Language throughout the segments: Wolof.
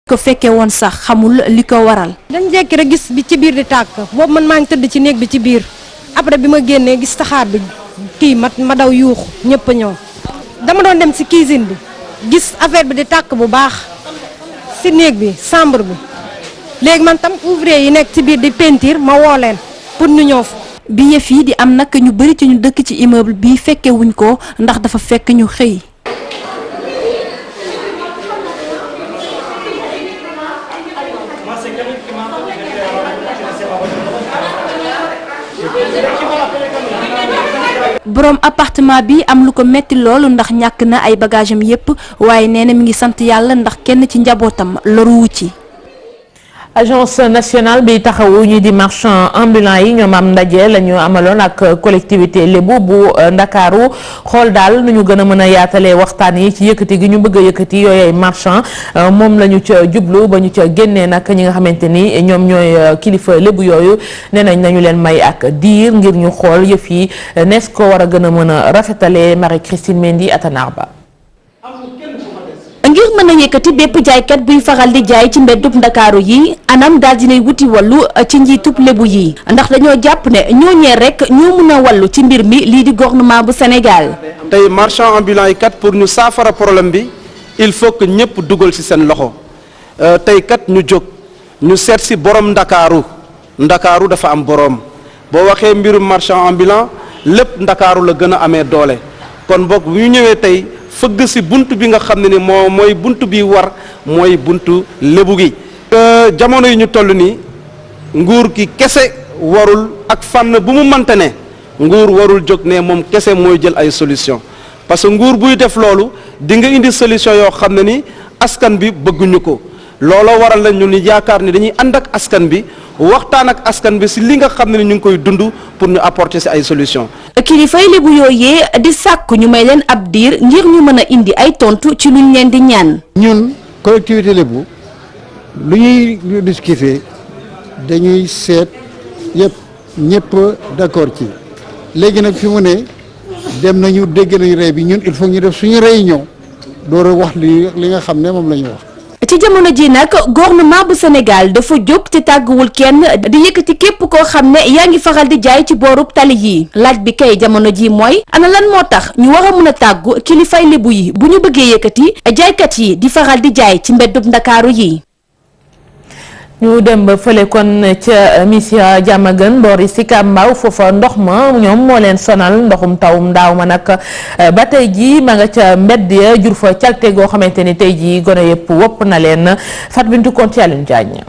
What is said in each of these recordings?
ko fekkee woon sax xamul li ko waral. dañ jekki rek gis bi ci biir di tàkk boobu man maa ngi tëdd ci néeg bi ci biir après bi ma génnee gis taxaar bi kii ma daw yuuxu ñëpp a ñëw dama doon dem ci cuisine bi gis affaire bi di tàkk bu baax ci néeg bi chambre bi léegi man tam ouvrier yi nekk ci biir di peinture ma woo leen pour ñu ñëw fa. bi yëf yi di am nag ñu bari ci ñu dëkk ci immeuble bi fekke wuñ ko ndax dafa fekk ñu xëy. borom appartement bi am lu ko metti loolu ndax ñàkk na ay bagage am yépp waaye nee na mi ngi sant yàlla ndax kenn ci njabootam loruwu ci. agence nationale bi taxawu ñi di marchand ambulant yi ñoom am ndaje la ñu amaloon ak collectivité lébu bu Ndakaaru xool daal nu ñu gën a mën a yaatalee waxtaan yi ci yëkkati gi ñu bëgg a yëkkati yooyu ay marchand moom la ñu ca jublu ba ñu ca génnee nag ñi nga xamante ni ñoom ñooy kilifa lébu yooyu nee nañ nañu leen may ak diir ngir ñu xool yëf yi nees ko war a gën a mën a rafetalee Marie-Christine Mendy Atanar Ba. ngir mën a yëkkati bépp jaaykat buy faral di jaay ci mbeddub Ndakaaru yi anam daal dinay wuti wàllu ci njiitub lébu yi ndax dañoo jàpp ne ñooñee rek ñoo mën a wàllu ci mbir mi lii di gouvernement bu Sénégal. tey marchand ambulant yi kat pour ñu saafara problème bi il faut que ñëpp dugal ci seen loxo tey kat ñu jóg ñu seet si borom Ndakaaru dafa am borom boo waxee mbirum marchand ambulant lépp Ndakaaru la gën a amee doole kon boog bu ñu ñëwee tey. fëgg ci bunt bi nga xam ne ni mooy bunt bi war mooy buntu lébu gi jamono yi ñu toll nii nguur gi kese warul ak fànn bu mu mënta ne nguur warul jóg ne moom kese mooy jël ay solution parce que nguur buy def loolu di nga indi solution yoo xam ne ni askan bi bëgguñu ko looloo waral la ñu ni yaakaar ni dañuy ànd ak askan bi waxtaan ak askan bi ci li nga xam ne ni ñu ngi koy dund pour ñu apporter ci ay solution kilifay lébu yooyee di sàkku ñu may leen ab diir ngir ñu mën a indi ay tontu ci luñ leen di ñaan. ñun collectivité lébu lu ñuy discuter dañuy seet ñëpp d'accord ci léegi nag fi mu ne dem nañu dégg nañu rey bi ñun il faut ñu def suñu réunion door a wax li nga xam ne moom la ñu wax. ci jamono ji nag gouvernement bu Sénégal dafa jóg te tàgguwul kenn di yëkkati képp koo xam ne yaa ngi faral di jaay ci boorub tali yi laaj bi kay jamono ji mooy ana lan moo tax ñu war a mën a tàggu kilifay lébu yi bu ñu bëggee yëkkati jaaykat yi di faral di jaay ci mbeddub Ndakaaru yi. ñu dem ba fële kon ca Missirah Diamaguène boori Sicap Mbao foofa ndox ma ñoom moo leen sonal ndoxum tawum daaw ma nag ba tey jii ma nga ca mbedd ya jur fa calte goo xamante ni tey jii gone yëpp wopp na leen Fat Bintou Konte Aline Diagne.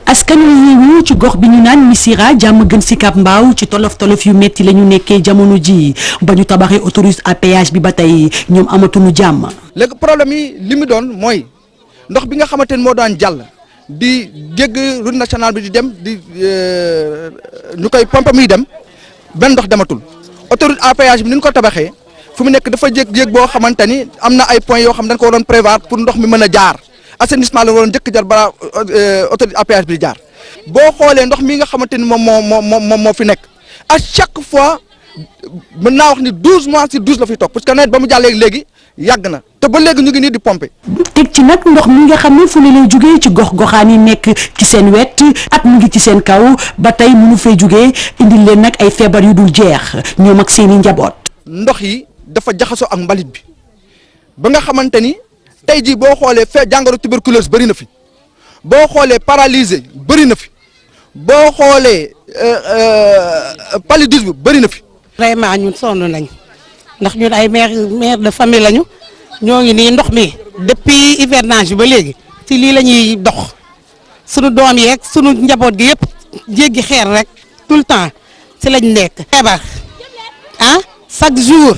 askan wi ñu ci gox bi ñu naan Missirah Diamaguène Sicap Mbao ci tolof yu metti la ñu nekkee jamono ji ba ñu tabaxee autoroute à péage bi ba tey ñoom amatuñu jàmm. léegi problème yi li mu doon mooy ndox bi nga xamante ni moo daan jàll. di jégg route nationale bi di dem di ñu koy pompe muy dem benn ndox dematul autoroute à péage bi ni ñu ko tabaxee fu mu nekk dafa jég boo xamante ni am na ay points yoo xam dañ ko waroon prévoir pour ndox mi mën a jaar assainissement la waroon njëkk jar balaa autoroute à péage bi di jaar boo xoolee ndox mi nga xamante ni moom moo fi nekk à chaque fois mën naa wax ni 12 mois sur 12 la fiy toog parce que nawet ba mu jàllee léegi yàgg na te ba léegi ñu ngi nii di pomper. teg ci nag ndox mi nga xam ne fu ne lay jugee ci gox-goxaan yi nekk ci seen wet at mu ngi ci seen kaw ba tey mënu fay jugee indil leen nag ay feebar yu dul jeex ñoom ak seeni njaboot. ndox yi dafa jaxasoo ak mbalit bi ba nga xamante ni tey jii boo xoolee jàngoro tuberculose bëri na fi boo xoolee paralysé bëri na fi boo xoolee paludisme bëri na fi. vraiment ñun sonn nañ ndax ñun ay mère de famille lañu ñoo ngi nii ndox mi depuis hivernage bi ba léegi ci lii la ñuy dox sunu doom yeeg sunu njaboot gi yëpp jéggi xeer rek tout le temps ci lañ nekk. feebar chaque jour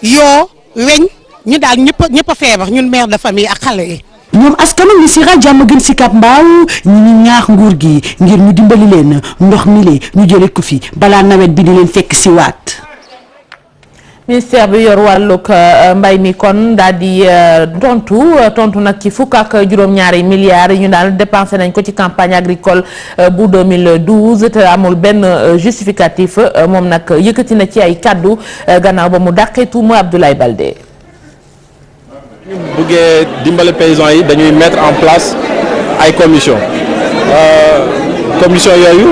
yoo weñ ñu daal ñëpp a feebar ñun mère de famille ak xale yi. ñoom askanu Missirah Diamaguène Sicap Mbao ñi ngi ñaax nguur gi ngir ñu dimbali leen ndox mi le ñu jële ko fi balaa nawet bi di leen fekk si waat. ministère bi yor wàllug mbay mi kon daal di tontu nag ci fukk ak juróom-ñaari milliards yi ñu daal dépensé nañ ko ci campagne agricole bu 2012 te amul benn justificatif moom nag yëkkati na ci ay kaddu gannaaw ba mu dàqee tuuma Abdoulaye Baldé. buggee dimbale paysans yi dañuy mettre en place ay commission yooyu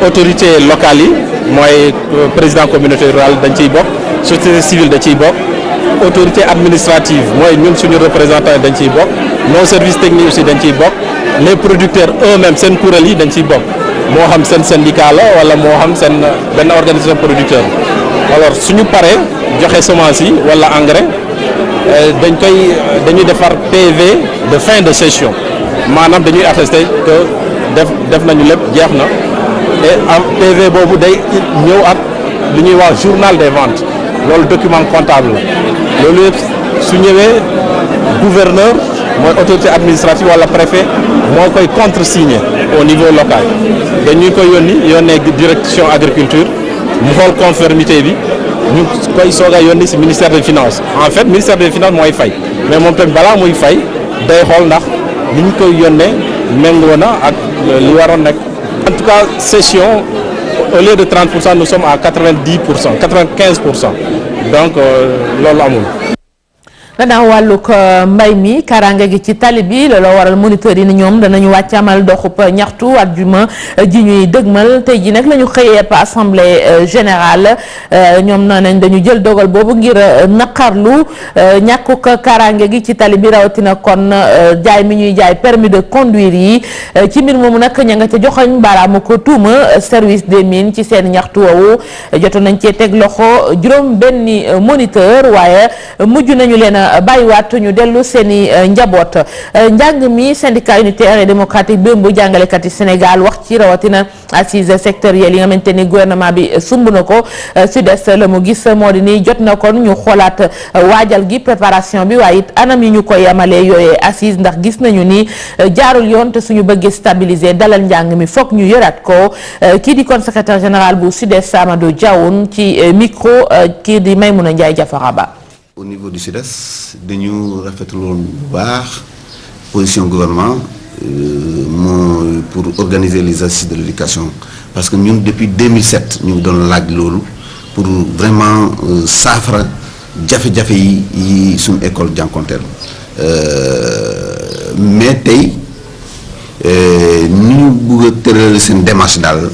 autorité locale yi mooy président communauté rurale dañ ciy bokk société civile da ciy bokk autorité administrative mooy ñun suñu représentant dañ ciy bokk nos services techniques aussi dañ ciy bokk les producteurs eux-mêmes seen kuréel yi dañ ciy bokk moo xam seen syndicat la wala moo xam seen benn organisation producteur alors suñu paree joxe semence yi wala engrais dañuy defar PV de fin de session maanaam dañuy attester que def nañu lépp jeex na et PV boobu day ñëw ak li ñuy wax journal des ventes loolu document comptable la loolu yëpp su ñëwee gouverneur mooy autorité administrative wala préfet moo koy contresigner au niveau local dañuy koy yónnee direction agriculture mu xool conformité bi ñu koy soog a yónni ci ministère des finances en fait ministère des finances mooy fay mais moom tamit balaa muy fay day xool ndax li ñu koy yónnee méngoo na ak li waroon nekk. En tout cas session au lieu de 30% nous sommes à 90%, 95%. Donc loolu amul. gannaaw wàllug mbay mi kaaraange gi ci tali bi looloo waral moniteur yi ni ñoom danañu wàcc amal doxub ñaxtu àjjuma ji ñuy dëgmal tey ji nag la ñu xëyee assemblée générale ñoom naa nañ dañu jël dogal boobu ngir naqarlu ñàkkuk kaaraange gi ci tali bi rawatina kon jaay mi ñuy jaay permis de conduire yi ci mbir moomu nag ña nga ca joxoñ baaraamu ko tuuma service des mines ci seen ñaxtu woowu joto nañ cee teg loxo juróom benni moniteur waaye mujj nañu leen bàyyiwaat ñu dellu seeni njaboot njàng mi syndicat unitaire et démocratique bémbu jàngalekat yi Sénégal wax ci rawatina assises sectorielles yi nga xamante ni gouvernement bi sumb na ko Sud-Est la mu gis moo di ni jot na kon ñu xoolaat waajal gi préparation bi waaye it anam yi ñu koy amalee yooyee assises ndax gis nañu ni jaarul yoon te suñu bëggee stabiliser dalal njàng mi foog ñu yëraat ko kii di kon secrétaire général bu Sud-Est Amadou Diawoun ci micro kii di Maymouna Ndiaye Jafaraba. Au niveau du Sud-Est dañu rafetlu woon bu baax position gouvernement pour organiser les assises de l'éducation parce que ñun depuis 2007 ñu ngi doon laaj loolu pour vraiment saafara jafe-jafe yi suñu école jànkonteel mais tey ni ñu bëgg a tëral seen démarche daal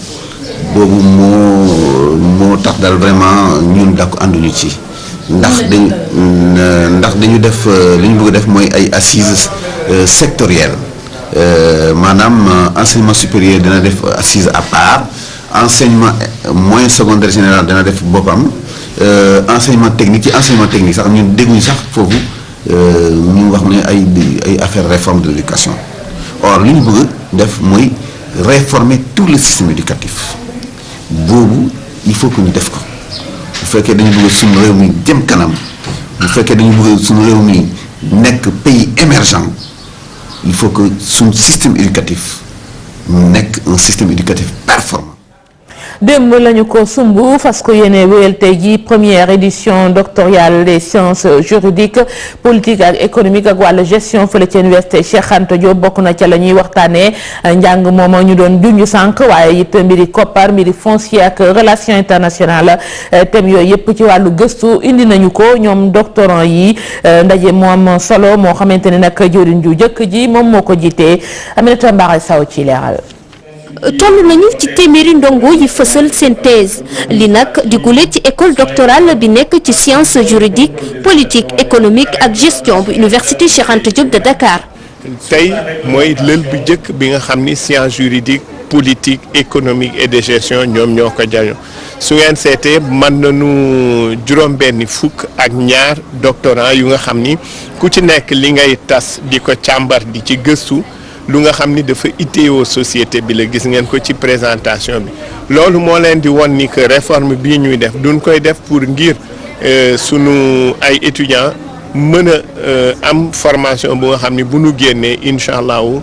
boobu moo tax daal vraiment ñun daa ko ànduñu ci. ndax dañu def li ñu bëgg a def mooy ay assises sectorielles maanaam enseignement supérieur dina def assise à part enseignement moyen secondaire général dana def boppam enseignement technique ci enseignement technique sax ñun dégguñu sax foofu ñu wax ne ay affaire réforme de l'éducation or li ñu bëgg def mooy réformer tout le système éducatif boobu il faut que ñu def ko. bu fekkee dañu bëgg suñu réew mi jëm kanam bu fekkee dañu bëgg suñu réew mi nekk pays émergent il faut que suñu système éducatif nekk un système éducatif performant. démb lañu ko sumb fas ko yéene wéyal tey ji première édition doctorale des sciences juridiques politiques ak économiques ak wàllu gestion fële ci université Cheikh Anta Diop bokk na ca la ñuy waxtaanee njàng moom ñu doon junj sànq waaye it mbiri koppar mbiri foncier ak relation internationale thème yooyu yëpp ci wàllu gëstu indi nañu ko ñoom doctorant yi ndaje moom solo moo xamante ne nag jëwriñ ju jëkk ji moom moo ko jiitee Aminata Mbaare Saw ci leeral. toll nañu ci téeméeri ndongo yi fësal seen thèse li nag di gule ci école doctorale bi nekk ci science juridique politique économique ak gestion bu université Cheikh Anta Diop de Dakar. tey mooy lël bu njëkk bi nga xam ni science juridique politique économique et de gestion ñoom ñoo ko jaño su ngeen seetee mën nañu juróom-benni fukk ak ñaar doctorant yu nga xam ni ku ci nekk li ngay tas di ko càmbar di ci gëstu. lu nga xam ni dafa itteewoo société bi la gis ngeen ko ci présentation bi loolu moo leen di won ni que réforme bii ñuy def duñ koy def pour ngir sunu ay étudiants mën a am formation bu nga xam ni bu nu génnee incha allahu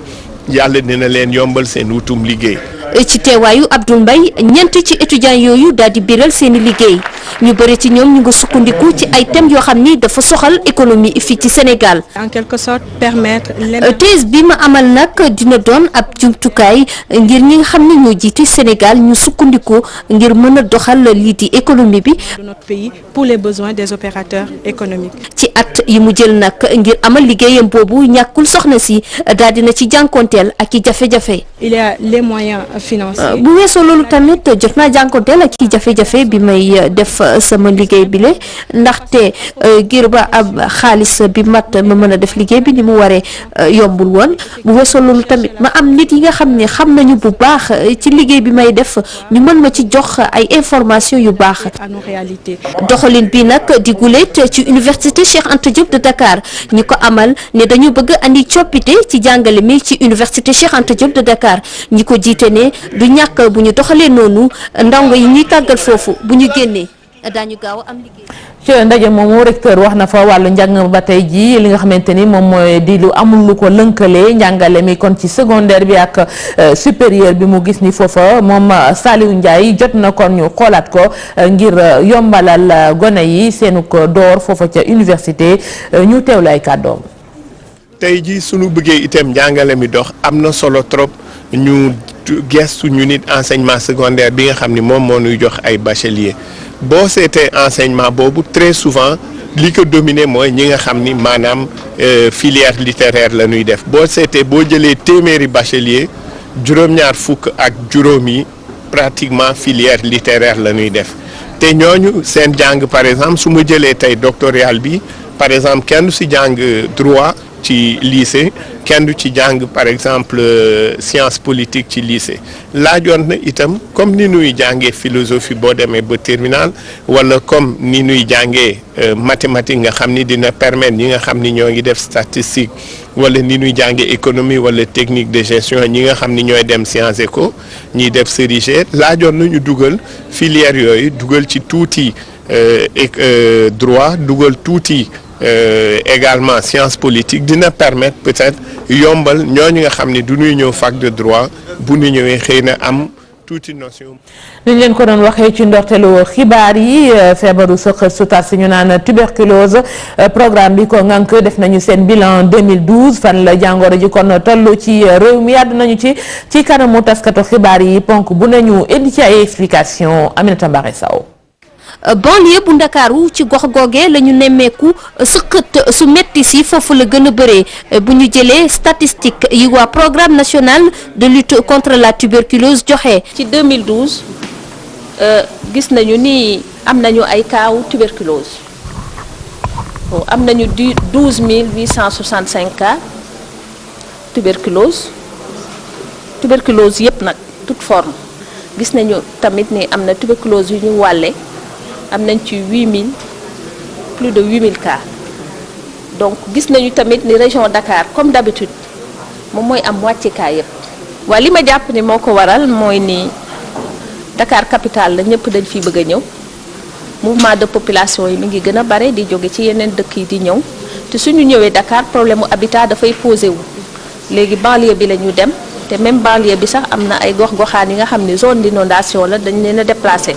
yàlla dina leen yombal seen wutum liggéey ci teewaayu Abdoul Mbaye ñeent ci étudiants yooyu daal di biral seeni liggéey ñu bëri ci ñoom ñu nga sukkandiku ci ay thèmes yoo xam ni dafa soxal économie fii ci Sénégal. en quelque sorte permettre. thèse bi ma amal nag dina doon ab jumtukaay ngir ñi nga xam ne ñoo jiite Sénégal ñu sukkandiku ngir mën a doxal lii di économie bi. de notre pays pour les besoins des opérateurs économiques. ci at yi mu jël nag ngir amal liggéeyam boobu ñàkkul soxna si daal dina ci jànkonteel ak i jafe-jafe. il y a les moyens financiers. bu weesoo loolu tamit jot naa jànkonteel ak i jafe-jafe bi may def sama liggéey bi le ndaxte ngir ba ab xaalis bi mat ma mën a def liggéey bi ni mu waree yombul woon bu weesoo loolu tamit ma am nit yi nga xam ne xam nañu bu baax ci liggéey bi may def ñu mën ma ci jox ay information yu baax. à nos réalités. doxalin bi nag di guléet ci université Cheikh Anta Diop de Dakar ñi ko amal ne dañu bëgg andi coppite ci jàngale mi ci université Cheikh Anta Diop de Dakar ñi ko jiite ne du ñàkk bu ñu doxalee noonu ndongo yi ñuy tàggal foofu bu ñu génnee daañu gaaw a am liggéey. ci ndaje moomu recteur wax na fa wàllu njàng ba tey ji li nga xamante ni moom mooy di lu amul lu ko lënkale njàngale mi kon ci secondaire bi ak supérieur bi mu gis ni foofa moom Saliou Ndiaye jot na kon ñu xoolaat ko ngir yombalal gone yi seenu ko door foofa ca université ñu teewlu ay kàddoom. tey jii sunu bëggee itam njàngale mi dox am na solo trop ñu gestu ñu nit enseignement secondaire bi nga xam ni moom moo ñuy jox ay bachelier boo seetee enseignement boobu très souvent li ko dominé mooy ñi nga xam ni maanaam filière littéraire la ñuy def boo seetee boo jëlee téeméeri bachelier juróom-ñaar fukk ak juróom yi pratiquement filière littéraire la ñuy def te ñooñu seen jàng par exemple su ma jëlee tey doctoral bi par exemple kenn du si jàng droit ci lycée kenn du ci jàng par exemple science politique ci lycée laajoon na itam comme ni nuy jàngee philosophie boo demee ba terminal wala comme ni nuy jàngee mathématique nga xam ni dina permettre ñi nga xam ni ñoo ngi def statistique wala ni nuy jàngee économie wala technique de gestion ñi nga xam ni ñooy dem sciences éco ñiy def cerisier laajoon na ñu dugal filière yooyu dugal ci tuuti droit dugal tuuti également science politique dina permettre peut-être yombal ñooñu nga xam ne du ñuy ñëw fac de droit bu ñu ñëwee xëy na am tuuti notion. ni ñu leen ko doon waxee ci ndorteelu xibaar yi feebaru sëqët su tas ñu naan tuberculose programme bi ko ngànk def nañu seen bilan 2012 fan la jàngoro ji kon toll ci réew mi yàdd nañu ci kanamu taskatu xibaar yi ponk bu nañu indi ci ay explication Aminata Mbaré Sow. banlieue bu Ndakaaru ci gox googee la ñu nemmeeku sëqët su metti si foofu la gën a bëree bu ñu jëlee statistique yi waa programme national de lutte contre la tuberculose joxe. ci 2012 gis nañu ni am nañu ay kaawu tuberculose am nañu 12865 cas tuberculose yëpp nag toute forme gis nañu tamit ni am na tuberculose yu ñu wàlle. am nañ ci 8000 plus de 8000 cas donc gis nañu tamit ni région Dakar comme d'habitude moom mooy am moitié cas yëpp. waaye li ma jàpp ni moo ko waral mooy ni Dakar capitale la ñëpp dañ fiy bëgg a ñëw mouvement de population yi mi ngi gën a bare di jóge ci yeneen dëkk yi di ñëw te suñu ñëwee Dakar problème mu habitat dafay posé wu léegi banlieue bi la ñu dem te même banlieue bi sax am na ay gox-goxaan yi nga xam ni zone d'inondation la dañ leen a déplacé.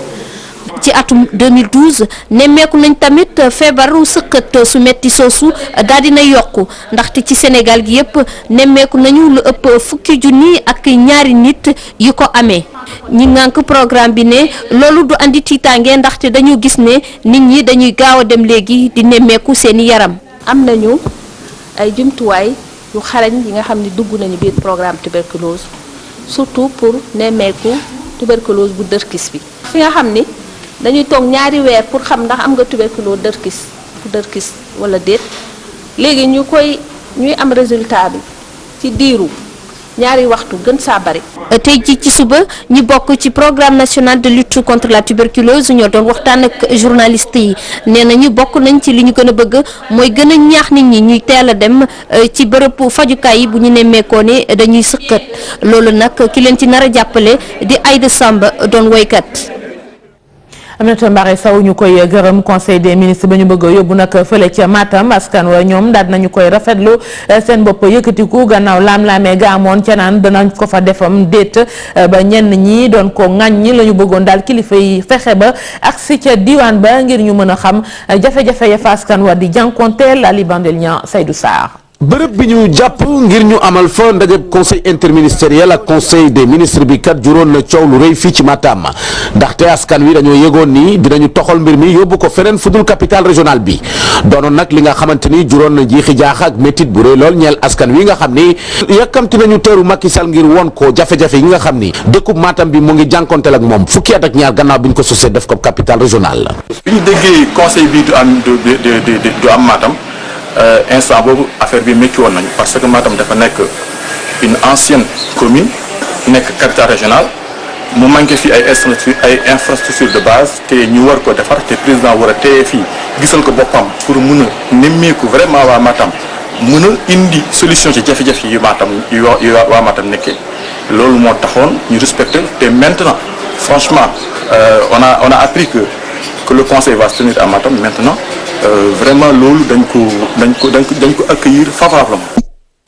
ci atum 2012 nemmeeku nañ tamit feebaru sëqët su metti soosu daal dina yokku ndaxte ci Sénégal gi yëpp nemmeeku nañu lu ëpp fukki junni ak ñaari nit yu ko amee ñi ngànk programme bi ne loolu du andi tiitaange ndaxte dañu gis ne nit ñi dañuy gaaw a dem léegi di nemmeeku seeni yaram. am nañu ay jumtuwaay yu xarañ yi nga xam ne dugg nañu biir programme tuberculose surtout pour nemmeeku tuberculose bu dërkis bi fi nga xam ni. dañuy toog ñaari weer pour xam ndax am nga tuberculose dërkis wala déet léegi ñuy am résultat bi ci diiru ñaari waxtu gën saa bari. tey ji ci suba ñi bokk ci programme national de lutte contre la tuberculose ñoo doon waxtaan ak journaliste yi nee na ñu bokk nañ ci li ñu gën a bëgg mooy gën a ñaax nit ñi ñuy teel a dem ci bërëb fajukaay yi bu ñu nemmeekoo ne dañuy sëqat loolu nag ki leen ci nar a jàppale di Aïda Samba doon woykat. Aminata Mbaré Sow ñu koy gërëm conseil des ministres ba ñu bëgg a yóbbu nag fële ca Matam askan wa ñoom daal nañu koy rafetlu seen bopp yëkkatiku gannaaw laam-laamee ga amoon ca naan danañ ko fa defam déet ba ñenn ñi doon ko ŋàññi la ñu bëggoon daal kilifa yi fexe ba agsi ca diwaan ba ngir ñu mën a xam jafe-jafe ya fa askan wa di jànkonteel Ali Bandel ña Seydou Sarr. bërëb bi ñu jàpp ngir ñu amal fa ndajeb conseil interministériel ak conseil des ministres bi kat juróon na coow lu rëy fii ci Matam ndaxte askan wi dañoo yëgoon ni dinañu toxal mbir mi yóbbu ko feneen fudul capital régional bi doonoon nag li nga xamante ni juróon na jiixi jaax ak métit bu rëy lool ñeel askan wi nga xam ni yàkkamti nañu teeru Macky Sall ngir won ko jafe-jafe yi nga xam ni dëkkub Matam bi mu ngi jànkonteel ak moom fukki at ak ñaar gannaaw bi ñu ko sosee def ko capital régional la. bi ñu déggee conseil bi du am Matam. Instant boobu affaire bi métti woon nañu parce que Matam dafa nekk une ancienne commune nekk capitale régionale mu manqué fii ay infrastructure de base te ñu war ko defar te président war a téye fii gisal ko boppam pour mun a nemmeeku vraiment waa Matam mun a indi solution ci jafe-jafe yu Matam yu waa Matam nekkee loolu moo taxoon ñu respecté te maintenant franchement on a appris que le conseil va se tenir à Matam maintenant. Vraiment loolu dañ ko accueillir favorablement.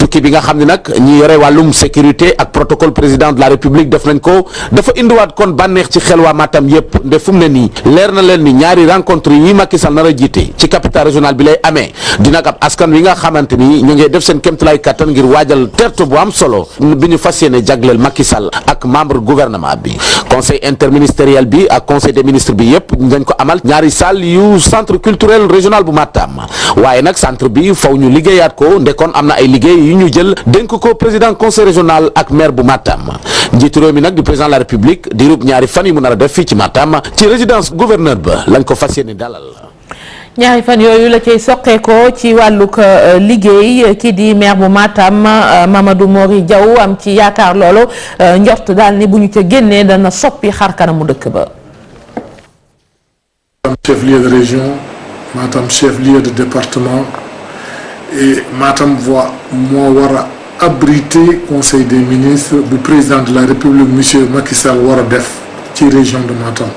tukki bi nga xam ne nag ñi yore wàllum sécurité ak protocole président de la république def nañ ko dafa indiwaat kon bànneex ci xel waa Matam yépp nde fu mu ne nii leer na leen ni ñaari rencontre yi Macky Sall nar a jiite ci capital régional bi lay amee dina ab askan wi nga xamante ni ñu ngi def seen kéemtalaay kattan ngir waajal tertu bu am solo bi ñu fas yéene jagleel Macky Sall ak membre gouvernement bi conseil interministériel bi ak conseil des ministres bi yépp dañ ko amal ñaari salle yu centre culturel régional bu Matam waaye nag centre bi faw ñu liggéeyaat ko ndekoon am na ay liggéey ñu jël dénk ko président conseil régional ak maire bu Matam njiitu réew mi nag di président de la république di rub ñaari fan yi mu nar a def fii ci Matam ci résidence gouverneur ba lañ ko fas yéene dalal. ñaari fan yooyu la cay soqeekoo ci wàllug liggéey kii di maire bu Matam Mamadou Mori Diaw am ci yaakaar loolu njort daal ni bu ñu ca génnee dana soppi xar kanamu dëkk ba. chef lieu de région Matam chef lieu de département. Et Matam moo war a abriter conseil des ministres bu président de la république monsieur Macky Sall war a def ci région de Matam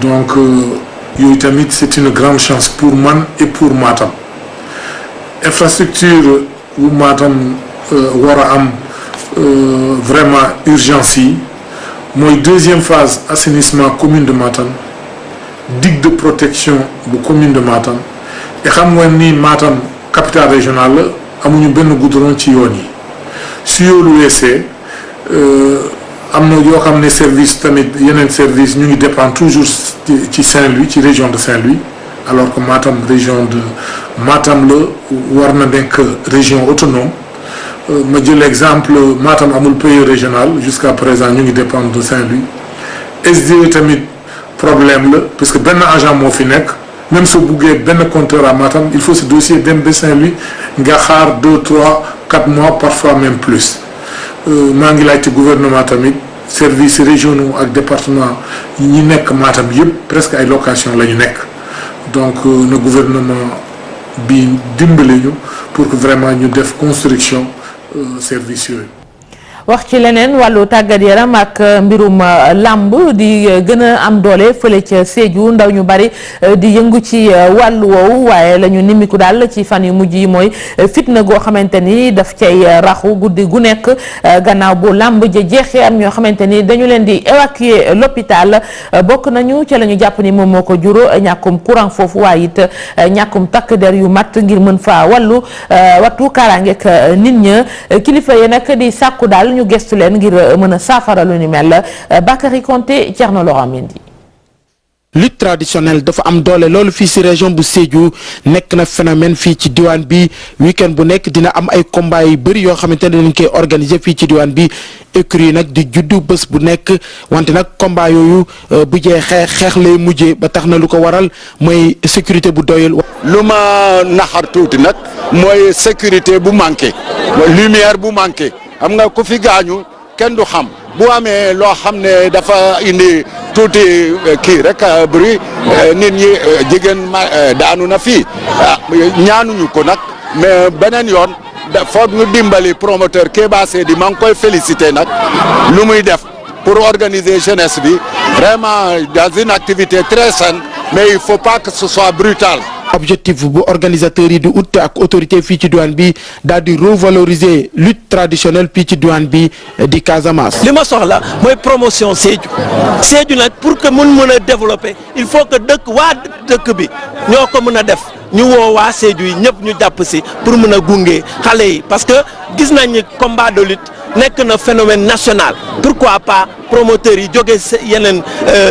donc yooyu tamit c'est une grande chance pour man et pour Matam infrastructure bu Matam war a am vraiment urgence yi mooy deuxième phase assainissement commune de Matam digue de protection bu commune de Matam et xam nga ni Matam capitale régionale la amuñu benn goudron ci yoon yi su yoolu weesee am na yoo xam ne service tamit yeneen service ñu ngi dépendre toujours ci Saint-Louis ci région de Saint-Louis alors que Matam région de Matam la war na nekk région autonome ma jël exemple Matam amul pays régional jusqu'à présent ñu ngi dépendre de Saint-Louis SDE tamit problème la parce que benn agent moo fi nekk même soo buggee benn compteur à Matam il faut ce dossier dem ba Saint-Louis nga xaar 2, 3, 4 mois parfois même plus maa ngi laajte gouvernement tamit services régionaux ak département ñi nekk Matam yëpp presque ay location la ñu nekk donc le gouvernement bi dimbali ñu pour que vraiment ñu def construction services yooyu. wax ci leneen wàllu tàggat yaram ak mbirum làmb di gën a am doole fële ca Sédhiou ndaw ñu bari di yëngu ci wàllu woowu waaye la ñu nimiku daal ci fan yu mujj yi mooy fitna goo xamante ni daf cay raxu guddi gu nekk gannaaw bu làmb ja jeexee am ñoo xamante ni dañu leen di évacuer l'hôpital bokk nañu ca la ñu jàpp ni moom moo ko jur ñàkkum courant foofu waaye it ñàkkum takk der yu mat ngir mën faa wàllu wattu kaaraangeek nit ña kilifa yi nag di sàkku daal ñu gestu leen ngir mën a saafara lu ni mel Bakary Konté Thierno Laurent Mendy. lutte traditionnelle dafa am doole loolu fii ci région bu Sédhiou nekk na phénomène fii ci diwaan bi week-end bu nekk dina am ay combat yu bëri yoo xamante ne dañ koy organiser fii ci diwaan bi écurie yi nag di juddu bés bu nekk wante nag combat yooyu bu jeexee xeex lay mujjee ba tax na lu ko waral mooy sécurité bu doyul. lu ma naxar tuuti nag mooy sécurité bu manqué lumière bu manqué xam nga ku fi gaañu kenn du xam bu amee loo xam ne dafa indi tuuti kii rek bruit nit ñi jigéen daanu na fii ñaanuñu ko nag mais beneen yoon foog ñu dimbali promoteur Kéba Seydi maa ngi koy félicité nag lu muy def pour organiser jeunesse bi vraiment dans une activité très saine mais il faut pas que ce soit brutal. objectif bu organisateur yi di ut ak autorité fii ci diwaan bi daal di revaloriser lutte traditionnelle fii ci diwaan bi di Casamance. li ma soxla mooy promotion Sédhiou nag pour que mën a développer il faut que waa dëkk bi ñoo ko mën a def ñu woo waa Sédhiou yi ñëpp ñu jàpp si pour mën a gunge xale yi parce que gis nañ ni combat de lutte nekk na phénomène national pourquoi pas promoteurs yi jóge yeneen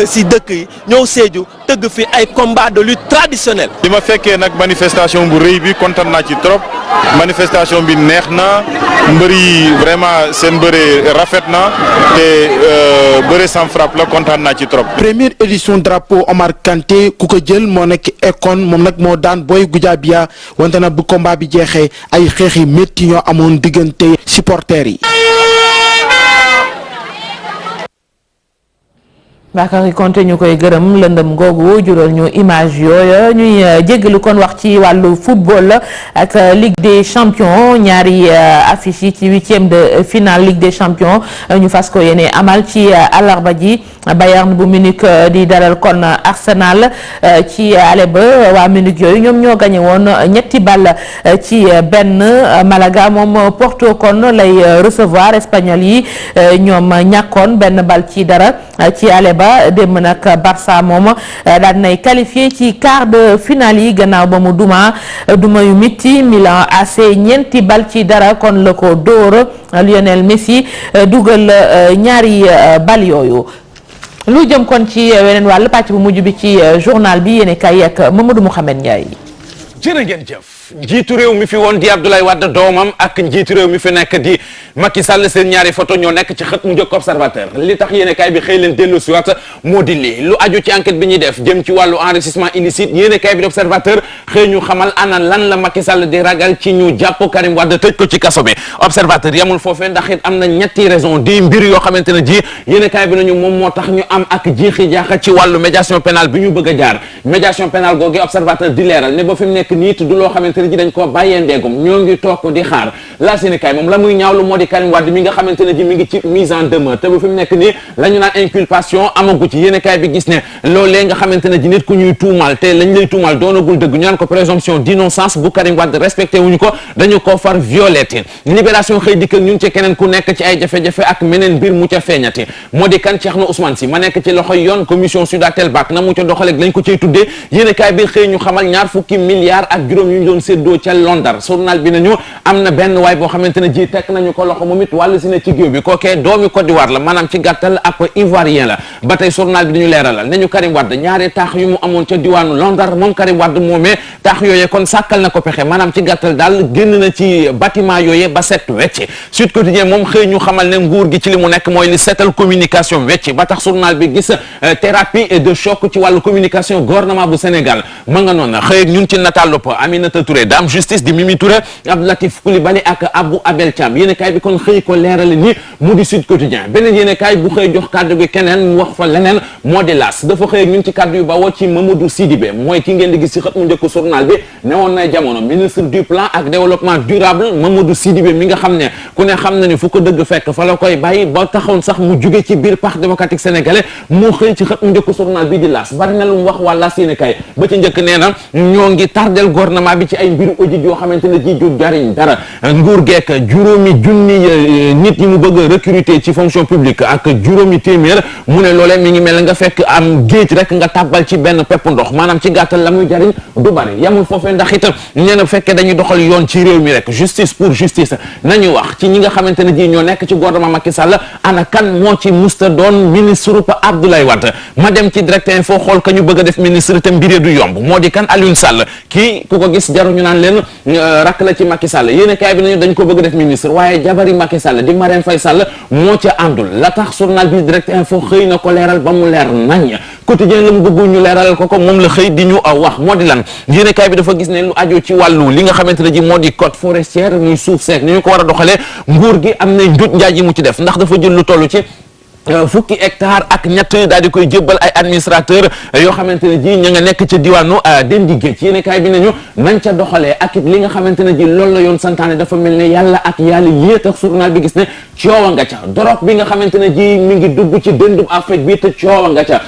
si dëkk yi ñëw Sédhiou tëgg fi ay combat de lutte traditionnel. li ma fekkee nag manifestation bu rëy bi kontaan naa ci trop manifestation bi neex na mbër yi vraiment seen bëre rafet na te bëre sans frappe la kontaan naa ci trop. première édition drapeau Omar Kanté ku ko jël moo nekk Ekon moom nag moo daan Boy Goudiabia wante nag bu combat bi jeexee ay xeex yi métti ñoo amoon diggante supporters yi. Bakary Konté ñu koy gërëm lëndëm googu jural ñu image yooyu ñuy jéggalu kon wax ci wàllu football ak Ligue des champions ñaari affiche yi ci 8e de finale Ligue des champions ñu fas ko yéene amal ci àllarba ji Bayern bu Munich di dalal kon Arsenal ci ale ba waa Munich yooyu ñoom ñoo gagné woon 3 ball ci benn Malaga moom Porto kon lay recevoir espagnol yi ñoom ñàkkoon 1 ball ci dara ci ale ba démb nag Barça moom daal nay qualifié ci quart de finale yi gannaaw ba mu duma yu mitti Milan AC 4 ball ci dara kon la ko dóor Lionel Messi dugal 2 ball yooyu. lu jëm kon ci weneen wàll pàcc bu mujj bi ci journal bi yéene kay ak Mamadou Mouhamed Ndiaye. jërë ngeen jëf njiitu réew mi fi woon di Abdoulaye Wade doomam ak njiitu réew mi fi nekk di Macky Sall seen ñaari photo ñoo nekk ci xët mu njëkk Observateur li tax yéenekaay bi xëy leen dellu si waat moo di lii lu aju ci enquête bi ñuy def jëm ci wàllu enrichissement illicite yéenekaay bi di Observateur xëy ñu xamal ana lan la Macky Sall di ragal ci ñu jàpp Karim Wade tëj ko ci kaso bi Observateur yamul foofee ndax it am na 2 raison di mbir yoo xamante ne ji yéenekaay bi nañu moom moo tax ñu am ak jiixi jaaxa ci wàllu médiation pénale bi ñu bëgg a jaar médiation pénale googee Observateur di leeral ne ba fi mu nekk nii du loo xamante ne ji dañ koo bàyyee ndeegum ñoo ngi toog di xaar la Sénégal moom la muy ñaawlu moo di Karim Wade mi nga xamante ne ji mi ngi ci mise en demeure te bu fi mu nekk nii la ñu naan inculpation amagu ci yéenekaay bi gis ne loolee nga xamante ne ji nit ku ñuy tuumal te lañ lay tuumal doonagul dëgg ñu naan ko présomption d'innocence bu Karim Wade respecté wuñu ko dañu ko far violette libération xëy dikk ñun ci keneen ku nekk ci ay jafe-jafe ak meneen mbir mu ca feeñati moo di kan Cheikhna Ousmane Sy ma nekk ci loxoy yoon commission Sudatel Bac na mu ca doxaleeg lañ ko ciy tuddee yéenekaay bi xëy ñu xamal 20 milliards ak juróom yu ñu doon séddoo ca Londar journal bi nañu am na benn waay boo xamante ne ji tekk nañu ko loxo moom it wàllu si ne ci géew bi kookee doomi Côte d'Ivoire la maanaam ci gàttal ak ivoirien la ba tey journal bi dañu leeralal nañu Karim Wade 2 taax yu mu amoon ca diwaanu Londar moom Karim Wade moomee taax yooyee kon sàkkal na ko pexe maanaam ci gàttal daal génn na ci bâtiment yooyee ba set wecc Sud Quotidien moom xëy ñu xamal ne nguur gi ci li mu nekk mooy li seetal communication wecc ba tax journal bi gis thérapie de choc ci wàllu communication gouvernement bu Sénégal ma nga noonu xëy ñun ci nataal Aminata Touré Dame Justice di Mimi Touré Abdou Latif Coulibaly ak Abou Abel Thiam yéenekaay bi kon xëy ko leerale ni mu di Sud Quotidien beneen yéenekaay bu xëy jox kàddu gi keneen wax fa leneen moo di L'As dafa xëy ñun ci kàddu yu bawoo ci Mamadou Sidibé mooy ki ngeen di gis ci xët mu njëkk journal bi ne woon na jamono ministre du plan ak développement durable Mamadou Sidibé mi nga xam ne ku ne xam na ni fu ko dëgg fekk fa la koy bàyyi ba taxoon sax mu jóge ci biir Parti démocratique sénégalais moo xëy ci xët mu njëkk journal bi di L'As bari na lu mu wax waa L'As yéenekaay ba ci njëkk nee na ñoo ngi tardel gouvernement bi ci ay mbiru audit yoo xamante ne ji ju jariñ dara nguur geek 5 nit ñi mu bëgg a recruter ci fonction publique ak 5 téeméer mu ne loolee mi ngi mel nga fekk am géej rek nga tàbbal ci benn pepp ndox maanaam ci gàttal la muy jariñ du bari yamul foofee ndax itam nee na fekkee dañuy doxal yoon ci réew mi rek justice pour justice nañu wax ci ñi nga xamante ne ji ñoo nekk ci gouvernement Macky Sall ana kan moo ci musta doon ministre pa Abdoulaye Wade ma dem ci direct info xool ka ñu bëgg a def ministre te mbiree du yomb moo di kan Alioune Sall kii ku ko gis jaru ñu naan leen rakk la ci Macky Sall yéen kaay bi nañu dañ ko bëgg def ministre waaye jabari Macky Sall di Marème Faye Sall moo ca àndul la tax journal bi direct info xëy na ko leeral ba mu leer nañ quotidien la mu bëggu ñu leeralal ko moom la xëy di ñu wax moo di lan yéen kaay bi dafa gis ne lu aju ci wàllu li nga xamante ne ji moo di code forestière muy suuf seek ni ñu ko war a doxalee nguur gi am na njut njaaj yi mu ci def ndax dafa jël lu toll ci fukki hectare ak ñett daal di koy jébbal ay administrateur yoo xamante ne ji ña nga nekk ca diwaanu Dendi Géej yéen kaay bi nañu nañ ca doxalee ak it li nga xamante ne ji loolu la yoon santaane dafa mel ne yàlla ak yàlla yée tax journal bi gis ne coowa nga ca dorog bi nga xamante ne ji mi ngi dugg ci dëndum Afrique bi te coowa nga ca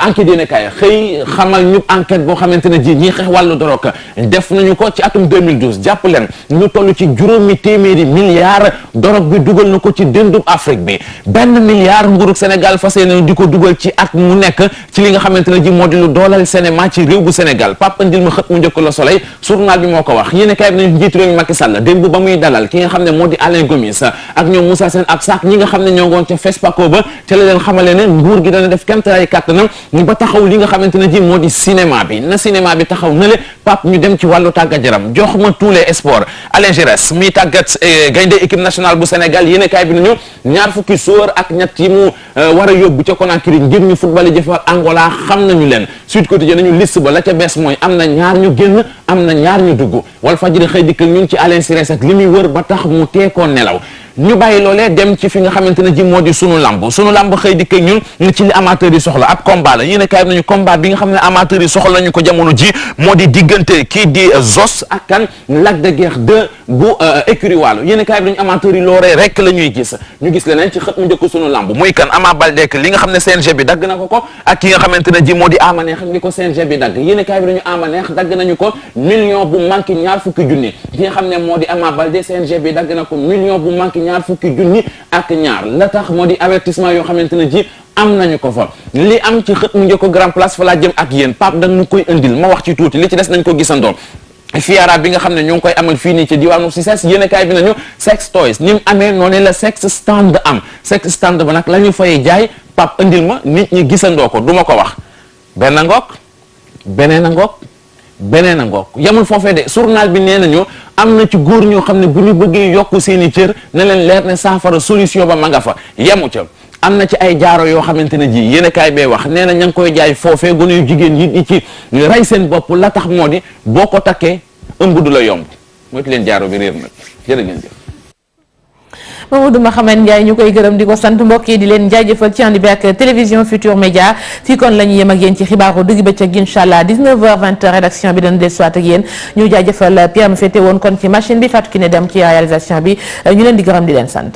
enquête yéen kaay xëy xamal ñu enquête boo xamante ne ji ñii xeex wàllu dorog def nañu ko ci atum 2012 jàpp leen ñu toll ci juróomi téeméeri milliards dorog bi dugal na ko ci dëndum Afrique bi benn milliard nguurug Sénégal fas yéene di ko dugal ci at mu nekk ci li nga xamante ne ji moo di lu doolal cinéma ci réew bu Sénégal Papa Ndil ma xët mu njëkk la Soleil journal bi moo ko wax yéen kaay bi nañu njiitu réew mi Macky Sall démb ba muy dalal ki nga xam ne moo di Alain Gomis ak ñoom Moussa Sène ak saak ñi nga xam ne ñoo ngoon ca FESPACO ba ca la leen xamale ne nguur gi dana def kéemtalaay kàttanam ba taxaw li nga xamante ne ji moo di cinéma bi na cinéma bi taxaw na le Pape ñu dem ci wàllu tàggat yaram jox ma tous les sports Alain Giresse muy tàggat gaynde équipe nationale bu Sénégal yéen kaay bi nañu ñaar fukki joueur ak ñett yi mu war a yóbbu ca Conakry ngir ñu football jëfe ak Angola xam nañu leen Sud Quotidien nañu liste ba la ca bees mooy am na ñaar ñu génn am na ñaar ñu dugg Walfadjri xëy dikkal ñun ci Alain Giresse ak li muy wër ba tax mu teekoo nelaw ñu bàyyi loolee dem ci fi nga xamante ne ji moo di sunu lamb xëy dikk ñun ci li amateur yi soxla ab combat la yéen a kaay nañu combat bi nga xam ne amateur yi soxla nañu ko jamono ji moo di diggante kii di Zos ak kan Lac de Guiers 2 bu écurie Walo yéen a kaay nañu amateur yi loolee rek la ñuy gis ñu gis leneen ci xët mu njëkk sunu lamb muy kan Ama Baldé li nga xam ne CNG bi dagg na ko ak ki nga xamante ne ji moo di Ama Neex li ko CNG bi dagg yéen a kaay nañu Ama Neex dagg nañu ko million bu manqué ñaar fukki junni ki nga xam ne moo di Ama Baldé CNG bi dagg na ko million bu manqué ñaar fukki junni ak ñaar la tax moo di avertissement yoo xamante ne ji am nañu ko fa li am ci xët mu njëkk Grand Place fa laa jëm ak yéen Pape da nga koy indil ma wax ci tuuti li ci des nañ ko gisandoo fiara bi nga xam ne ñoo ngi koy amal fii nii ci diwaanu Cissesse yéen kaay bi nañu sex toys ni mu amee noonu la sex stand am sex stand ba nag la ñu fay jaay Pape indil ma nit ñi gisandoo ko du ma ko wax benn ngoog beneen a ngoog beneen a ngoog yamul foofee de journal bi nee nañu am na ci góor ñoo xam ne bu ñu bëggee yokk seeni cër ne leen leer ne saafara solution ba ma nga fa yemu ca am na ci ay jaaro yoo xamante ne ji yéen a kaay bee wax nee na ña ngi koy jaay foofee gone yu jigéen yi di ci rey seen bopp la tax moo di boo ko takkee ëmb du la yomb moytu leen jaaro bi réer nag jërë ngeen jëf. Mamadou Mouhamed Ndiaye ñu koy gërëm di ko sant mbokk yi di leen jaajëfal ci ànd bi ak télévision Futur Média fii kon la ñu yem ak yéen ci xibaaru digg bëccëg incha allah 19h 20h rédaction bi dana dellusiwaat ak yéen ñu jaajëfal Pierre mu féete woon kon ci machine bi Fatou Kiné dem ci réalisation bi ñu leen di gërëm di leen sant.